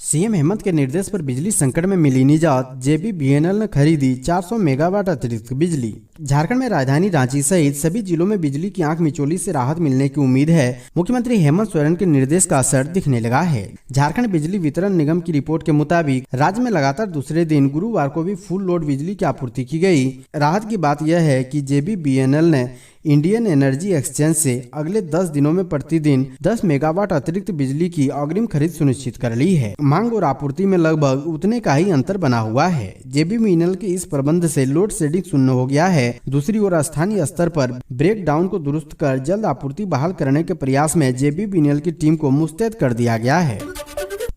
CM Hemant के निर्देश पर बिजली संकट में मिली निजात। जेबीवीएनएल ने खरीदी 400 मेगावाट अतिरिक्त बिजली। झारखंड में राजधानी रांची सहित सभी जिलों में बिजली की आंख मिचौली से राहत मिलने की उम्मीद है। मुख्यमंत्री हेमंत सोरेन के निर्देश का असर दिखने लगा है। झारखंड बिजली वितरण निगम की रिपोर्ट के मुताबिक राज्य में लगातार दूसरे दिन गुरुवार को भी फुल लोड बिजली की आपूर्ति की गई। राहत की बात यह है कि जेबीवीएनएल ने इंडियन एनर्जी एक्सचेंज से अगले 10 दिनों में प्रतिदिन 10 मेगावाट अतिरिक्त बिजली की अग्रिम खरीद सुनिश्चित कर ली है। मांग और आपूर्ति में लगभग उतने का ही अंतर बना हुआ है। जेबीवीएनएल के इस प्रबंध से लोड शेडिंग शून्य हो गया है। दूसरी ओर स्थानीय स्तर पर ब्रेक डाउन को दुरुस्त कर जल्द आपूर्ति बहाल करने के प्रयास में जेबीवीएनएल की टीम को मुस्तैद कर दिया गया है।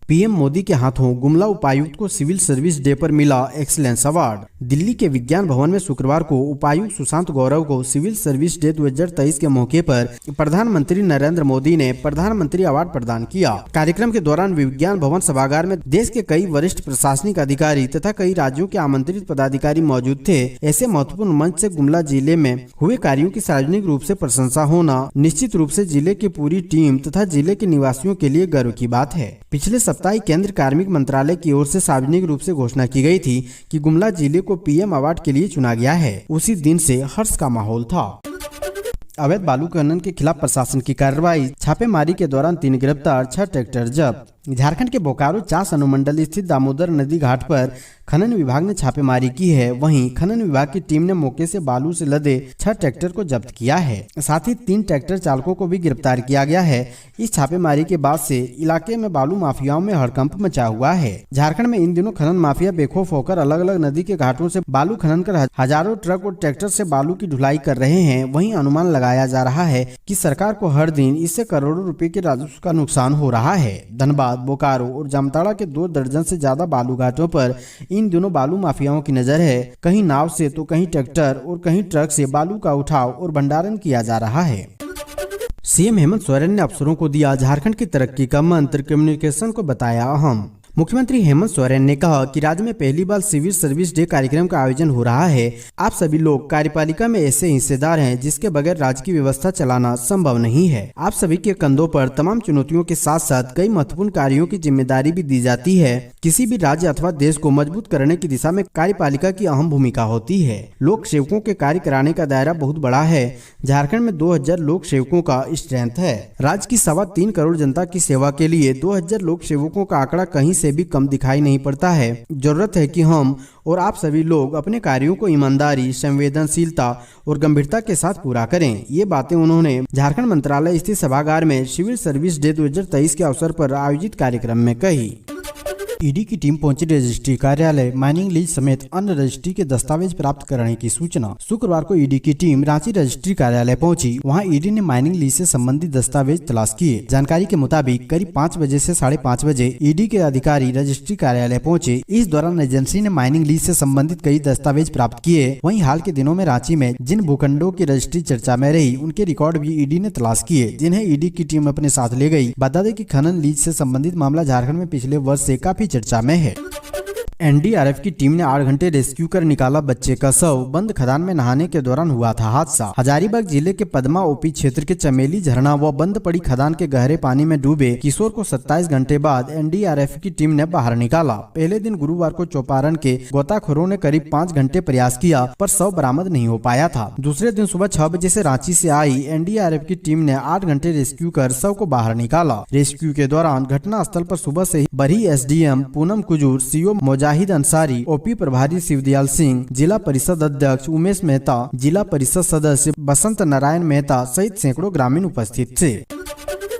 पीएम मोदी के हाथों गुमला उपायुक्त को सिविल सर्विस डे पर मिला एक्सीलेंस अवार्ड। दिल्ली के विज्ञान भवन में शुक्रवार को उपायुक्त सुशांत गौरव को सिविल सर्विस डे 2023 के मौके पर प्रधानमंत्री नरेंद्र मोदी ने प्रधानमंत्री अवार्ड प्रदान किया। कार्यक्रम के दौरान विज्ञान भवन सभागार में देश के कई वरिष्ठ प्रशासनिक अधिकारी तथा कई राज्यों के आमंत्रित पदाधिकारी मौजूद थे। ऐसे महत्वपूर्ण मंच से गुमला जिले में हुए कार्यों की सार्वजनिक रूप से प्रशंसा होना निश्चित रूप से जिले की पूरी टीम तथा जिले के निवासियों के लिए गर्व की बात है। पिछले सप्ताह केंद्र कार्मिक मंत्रालय की ओर से सार्वजनिक रूप से घोषणा की गई थी कि गुमला जिले को पीएम अवार्ड के लिए चुना गया है। उसी दिन से हर्ष का माहौल था। अवैध बालू खनन के खिलाफ प्रशासन की कार्रवाई। छापेमारी के दौरान 3 गिरफ्तार, 6 ट्रैक्टर जब्त। झारखंड के बोकारो चास अनुमंडल स्थित दामोदर नदी घाट पर खनन विभाग ने छापेमारी की है। वहीं खनन विभाग की टीम ने मौके से बालू से लदे 6 ट्रैक्टर को जब्त किया है। साथ ही 3 ट्रैक्टर चालकों को भी गिरफ्तार किया गया है। इस छापेमारी के बाद से इलाके में बालू माफियाओं में हड़कंप मचा हुआ है। झारखंड में इन दिनों खनन माफिया बेखौफ होकर अलग अलग नदी के घाटों से बालू खनन कर हजारों ट्रक और ट्रैक्टर से बालू की ढुलाई कर रहे हैं। वहीं अनुमान लगाया जा रहा है कि सरकार को हर दिन इससे करोड़ों रुपए के राजस्व का नुकसान हो रहा है। धनबाद, बोकारो और जामताड़ा के 2 दर्जन से ज्यादा बालू घाटों पर इन दिनों बालू माफियाओं की नजर है। कहीं नाव से तो कहीं ट्रैक्टर और कहीं ट्रक से बालू का उठाव और भंडारण किया जा रहा है। सीएम हेमंत सोरेन ने अफसरों को दिया झारखंड की तरक्की का मंत्र। कम्युनिकेशन को बताया अहम। मुख्यमंत्री हेमंत सोरेन ने कहा कि राज्य में पहली बार सिविल सर्विस डे कार्यक्रम का आयोजन हो रहा है। आप सभी लोग कार्यपालिका में ऐसे हिस्सेदार हैं जिसके बगैर राज्य की व्यवस्था चलाना संभव नहीं है। आप सभी के कंधों पर तमाम चुनौतियों के साथ साथ कई महत्वपूर्ण कार्यों की जिम्मेदारी भी दी जाती है। किसी भी राज्य अथवा देश को मजबूत करने की दिशा में कार्यपालिका की अहम भूमिका होती है। लोक सेवकों के कार्य कराने का दायरा बहुत बड़ा है। झारखंड में 2000 लोक सेवकों का स्ट्रेंथ है। राज्य की 3.25 करोड़ जनता की सेवा के लिए 2000 लोक सेवकों का आंकड़ा कहीं से भी कम दिखाई नहीं पड़ता है। जरूरत है कि हम और आप सभी लोग अपने कार्यों को ईमानदारी, संवेदनशीलता और गंभीरता के साथ पूरा करें। ये बातें उन्होंने झारखंड मंत्रालय स्थित सभागार में सिविल सर्विस डे 2023 के अवसर पर आयोजित कार्यक्रम में कही। ईडी की टीम पहुंची रजिस्ट्री कार्यालय। माइनिंग लीज समेत अन्य रजिस्ट्री के दस्तावेज प्राप्त करने की सूचना। शुक्रवार को ईडी की टीम रांची रजिस्ट्री कार्यालय पहुंची। वहां ईडी ने माइनिंग लीज से संबंधित दस्तावेज तलाश किए। जानकारी के मुताबिक करीब 5 बजे से 5:30 बजे ईडी के अधिकारी रजिस्ट्री कार्यालय पहुंचे। इस दौरान एजेंसी ने माइनिंग लीज से संबंधित कई दस्तावेज प्राप्त किए। वहीं हाल के दिनों में रांची में जिन भूखंडों की रजिस्ट्री चर्चा में रही उनके रिकॉर्ड भी ईडी ने तलाश किए, जिन्हें ईडी की टीम अपने साथ ले गई। बता दें कि खनन लीज से संबंधित मामला झारखंड में पिछले वर्ष से काफी चर्चा में है। एनडीआरएफ की टीम ने 8 घंटे रेस्क्यू कर निकाला बच्चे का शव। बंद खदान में नहाने के दौरान हुआ था हादसा। हजारीबाग जिले के पदमा ओपी क्षेत्र के चमेली झरना व बंद पड़ी खदान के गहरे पानी में डूबे किशोर को 27 घंटे बाद एनडीआरएफ की टीम ने बाहर निकाला। पहले दिन गुरुवार को चौपारण के गोताखोरों ने करीब 5 घंटे प्रयास किया पर शव बरामद नहीं हो पाया था। दूसरे दिन सुबह 6 बजे से रांची से आई एनडीआरएफ की टीम ने 8 घंटे रेस्क्यू कर शव को बाहर निकाला। रेस्क्यू के दौरान घटना स्थल पर सुबह से ही Barhi SDM Poonam Kujur, CO Mojahid Ansari, OP प्रभारी शिवदयाल सिंह, जिला परिषद अध्यक्ष उमेश मेहता, जिला परिषद सदस्य बसंत नारायण मेहता सहित सैकड़ों ग्रामीण उपस्थित थे।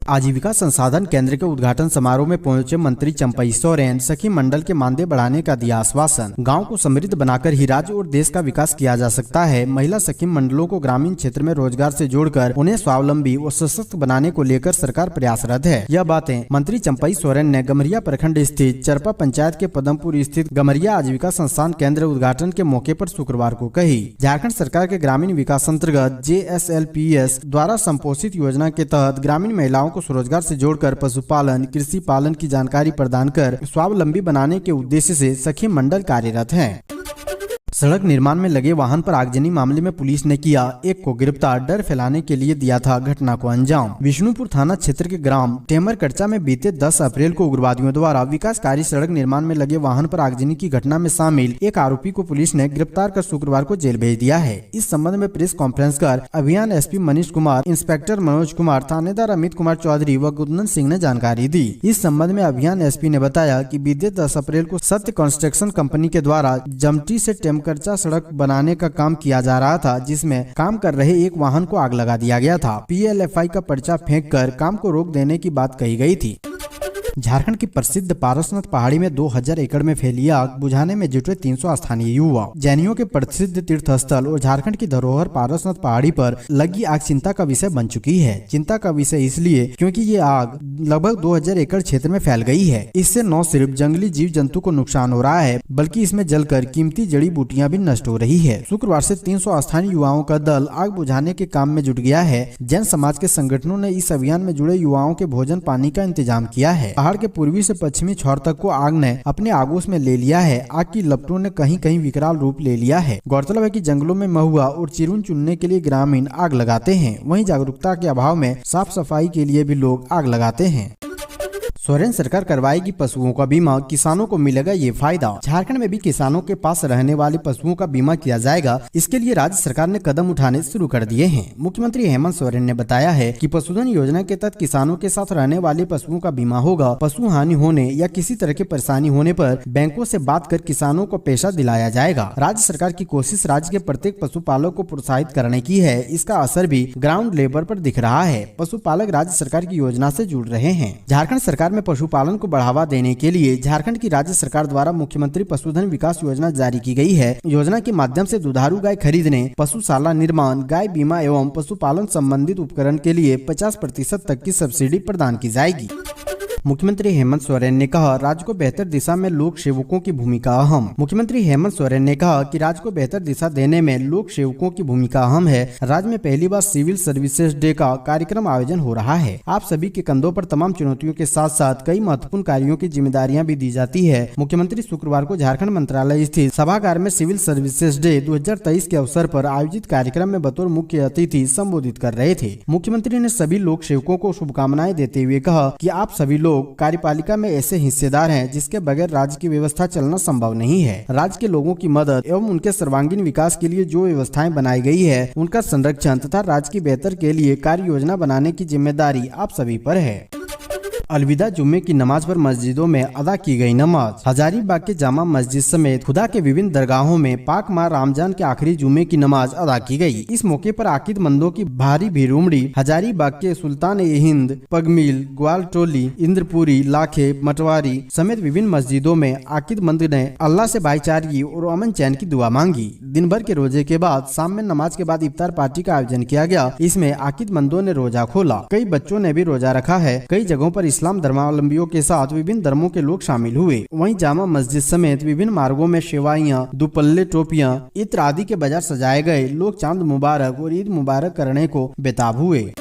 आजीविका संसाधन केंद्र के उद्घाटन समारोह में पहुंचे मंत्री चंपई सोरेन सखी मंडल के मानदेय बढ़ाने का दिया आश्वासन। गांव को समृद्ध बनाकर ही राज्य और देश का विकास किया जा सकता है। महिला सखी मंडलों को ग्रामीण क्षेत्र में रोजगार से जोड़कर उन्हें स्वावलंबी और सशक्त बनाने को लेकर सरकार प्रयासरत है। यह बातें मंत्री चंपई सोरेन ने गमरिया प्रखंड स्थित चरपा पंचायत के पदमपुर स्थित गमरिया आजीविका संस्थान केंद्र उद्घाटन के मौके पर शुक्रवार को कही। झारखंड सरकार के ग्रामीण विकास अंतर्गत JSLPS द्वारा संपोषित योजना के तहत ग्रामीण महिलाओं को स्वरोजगार से जोड़कर पशुपालन, कृषि पालन की जानकारी प्रदान कर स्वावलंबी बनाने के उद्देश्य से सखी मंडल कार्यरत हैं। सड़क निर्माण में लगे वाहन पर आगजनी मामले में पुलिस ने किया एक को गिरफ्तार, डर फैलाने के लिए दिया था घटना को अंजाम। विष्णुपुर थाना क्षेत्र के ग्राम टेमरकर्चा में बीते 10 अप्रैल को उग्रवादियों द्वारा विकासकारी सड़क निर्माण में लगे वाहन पर आगजनी की घटना में शामिल एक आरोपी को पुलिस ने गिरफ्तार कर शुक्रवार को जेल भेज दिया है। इस संबंध में प्रेस कॉन्फ्रेंस कर अभियान एसपी मनीष कुमार, इंस्पेक्टर मनोज कुमार, थानेदार अमित कुमार चौधरी व गुदन सिंह ने जानकारी दी। इस संबंध में अभियान एसपी ने बताया कि बीते 10 अप्रैल को सत्य कंस्ट्रक्शन कंपनी के द्वारा जमटी से टेमकर्चा सड़क बनाने का काम किया जा रहा था, जिसमें काम कर रहे एक वाहन को आग लगा दिया गया था। PLFI का पर्चा फेंक कर काम को रोक देने की बात कही गई थी। झारखंड की प्रसिद्ध पारसनाथ पहाड़ी में 2000 एकड़ में फैली आग बुझाने में जुटे 300 स्थानीय युवा। जैनियों के प्रसिद्ध तीर्थ स्थल और झारखंड की धरोहर पारसनाथ पहाड़ी पर लगी आग चिंता का विषय बन चुकी है। चिंता का विषय इसलिए क्योंकि ये आग लगभग 2000 एकड़ क्षेत्र में फैल गई है। इससे न सिर्फ जंगली जीव जंतु को नुकसान हो रहा है, बल्कि इसमें जलकर कीमती जड़ी बूटियां भी नष्ट हो रही है। शुक्रवार से 300 स्थानीय युवाओं का दल आग बुझाने के काम में जुट गया है। जैन समाज के संगठनों ने इस अभियान में जुड़े युवाओं के भोजन पानी का इंतजाम किया है। पहाड़ के पूर्वी से पश्चिमी छोर तक को आग ने अपने आगोश में ले लिया है। आग की लपटों ने कहीं कहीं विकराल रूप ले लिया है। गौरतलब है कि जंगलों में महुआ और चिरुन चुनने के लिए ग्रामीण आग लगाते हैं, वहीं जागरूकता के अभाव में साफ सफाई के लिए भी लोग आग लगाते हैं। सोरेन सरकार करवाएगी पशुओं का बीमा, किसानों को मिलेगा ये फायदा। झारखंड में भी किसानों के पास रहने वाले पशुओं का बीमा किया जाएगा। इसके लिए राज्य सरकार ने कदम उठाने शुरू कर दिए हैं। मुख्यमंत्री हेमंत सोरेन ने बताया है कि पशुधन योजना के तहत किसानों के साथ रहने वाले पशुओं का बीमा होगा। पशु हानि होने या किसी तरह की परेशानी होने पर बैंकों से बात कर किसानों को पैसा दिलाया जाएगा। राज्य सरकार की कोशिश राज्य के प्रत्येक पशुपालक को प्रोत्साहित करने की है। इसका असर भी ग्राउंड लेवल पर दिख रहा है। पशुपालक राज्य सरकार की योजना से जुड़ रहे हैं। झारखंड सरकार में पशुपालन को बढ़ावा देने के लिए झारखंड की राज्य सरकार द्वारा मुख्यमंत्री पशुधन विकास योजना जारी की गई है। योजना के माध्यम से दुधारू गाय खरीदने, पशुशाला निर्माण, गाय बीमा एवं पशुपालन संबंधित उपकरण के लिए 50% तक की सब्सिडी प्रदान की जाएगी। मुख्यमंत्री हेमंत सोरेन ने कहा, राज्य को बेहतर दिशा में लोक सेवकों की भूमिका अहम। मुख्यमंत्री हेमंत सोरेन ने कहा कि राज्य को बेहतर दिशा देने में लोक सेवकों की भूमिका अहम है। राज्य में पहली बार सिविल सर्विसेज डे का कार्यक्रम आयोजन हो रहा है। आप सभी के कंधों पर तमाम चुनौतियों के साथ साथ कई महत्वपूर्ण कार्यों की जिम्मेदारियां भी दी जाती है। मुख्यमंत्री शुक्रवार को झारखंड मंत्रालय स्थित सभागार में सिविल सर्विसेज डे 2023 के अवसर पर आयोजित कार्यक्रम में बतौर मुख्य अतिथि संबोधित कर रहे थे। मुख्यमंत्री ने सभी लोक सेवकों को शुभकामनाएं देते हुए कहा कि आप सभी लोग कार्यपालिका में ऐसे हिस्सेदार हैं जिसके बगैर राज्य की व्यवस्था चलना संभव नहीं है। राज्य के लोगों की मदद एवं उनके सर्वांगीण विकास के लिए जो व्यवस्थाएं बनाई गई है, उनका संरक्षण तथा राज्य की बेहतर के लिए कार्य योजना बनाने की जिम्मेदारी आप सभी पर है। अलविदा जुम्मे की नमाज पर मस्जिदों में अदा की गई नमाज। हजारीबाग के जामा मस्जिद समेत खुदा के विभिन्न दरगाहों में पाक माह रमजान के आखिरी जुम्मे की नमाज अदा की गई। इस मौके पर अकीदमंदों की भारी भीड़ उमड़ी। हजारीबाग के सुल्तान-ए-हिंद, पगमिल, ग्वालटोली, इंद्रपुरी, लाखे, मटवारी समेत विभिन्न मस्जिदों में अकीदमंद ने अल्लाह से भाईचारगी और अमन चैन की दुआ मांगी। दिन भर के रोजे के बाद शाम में नमाज के बाद इफ्तार पार्टी का आयोजन किया गया। इसमें अकीदमंदों ने रोजा खोला। कई बच्चों ने भी रोजा रखा है। कई जगहों पर इस्लाम धर्मावलंबियों के साथ विभिन्न धर्मों के लोग शामिल हुए। वहीं जामा मस्जिद समेत विभिन्न मार्गों में सेवाइयां, दुपल्ले, टोपियां, इत्र आदि के बाजार सजाए गए। लोग चांद मुबारक और ईद मुबारक करने को बेताब हुए।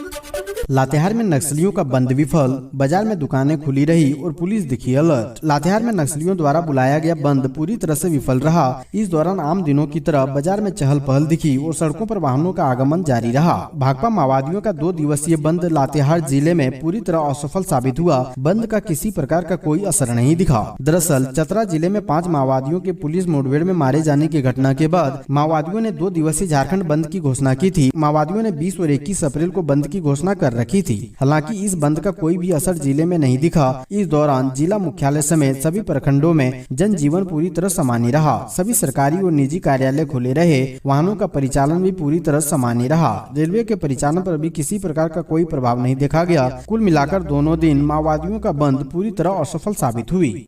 लातेहार में नक्सलियों का बंद विफल, बाजार में दुकानें खुली रही और पुलिस दिखी अलर्ट। लातेहार में नक्सलियों द्वारा बुलाया गया बंद पूरी तरह से विफल रहा। इस दौरान आम दिनों की तरह बाजार में चहल पहल दिखी और सड़कों पर वाहनों का आगमन जारी रहा। भाकपा माओवादियों का 2 दिवसीय बंद लातेहार जिले में पूरी तरह असफल साबित हुआ। बंद का किसी प्रकार का कोई असर नहीं दिखा। दरअसल चतरा जिले में 5 माओवादियों के पुलिस मुठभेड़ में मारे जाने की घटना के बाद माओवादियों ने 2 दिवसीय झारखंड बंद की घोषणा की थी। माओवादियों ने 20 और 21 अप्रैल को बंद की घोषणा कर रखी थी। हालांकि इस बंद का कोई भी असर जिले में नहीं दिखा। इस दौरान जिला मुख्यालय समेत सभी प्रखंडों में जनजीवन पूरी तरह सामान्य रहा। सभी सरकारी और निजी कार्यालय खुले रहे। वाहनों का परिचालन भी पूरी तरह सामान्य रहा। रेलवे के परिचालन पर भी किसी प्रकार का कोई प्रभाव नहीं देखा गया। कुल मिलाकर दोनों दिन माओवादियों का बंद पूरी तरह असफल साबित हुई।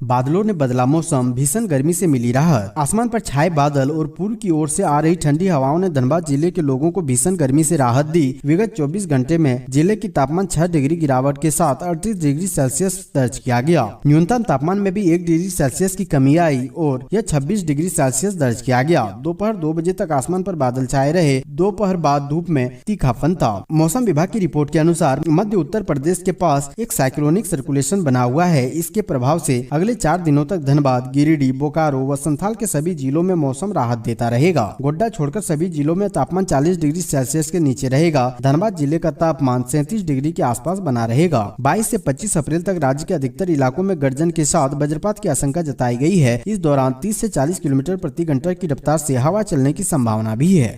बादलों ने बदला मौसम, भीषण गर्मी से मिली राहत। आसमान पर छाए बादल और पूर्व की ओर से आ रही ठंडी हवाओं ने धनबाद जिले के लोगों को भीषण गर्मी से राहत दी। विगत 24 घंटे में जिले की तापमान 6 डिग्री गिरावट के साथ 38 डिग्री सेल्सियस दर्ज किया गया। न्यूनतम तापमान में भी 1 डिग्री सेल्सियस की कमी आई और यह 26 डिग्री सेल्सियस दर्ज किया गया। दोपहर 2 बजे तक आसमान पर बादल छाए रहे। दोपहर बाद धूप में तीखापन था। मौसम विभाग की रिपोर्ट के अनुसार मध्य उत्तर प्रदेश के पास एक साइक्लोनिक सर्कुलेशन बना हुआ है। इसके प्रभाव से अगले अगले 4 दिनों तक धनबाद, गिरिडीह, बोकारो व संथाल के सभी जिलों में मौसम राहत देता रहेगा। गोड्डा छोड़कर सभी जिलों में तापमान 40 डिग्री सेल्सियस के नीचे रहेगा। धनबाद जिले का तापमान 37 डिग्री के आसपास बना रहेगा। 22 से 25 अप्रैल तक राज्य के अधिकतर इलाकों में गर्जन के साथ वज्रपात की आशंका जताई गई है। इस दौरान 30 से 40 किलोमीटर प्रति घंटा की रफ्तार से हवा चलने की संभावना भी है।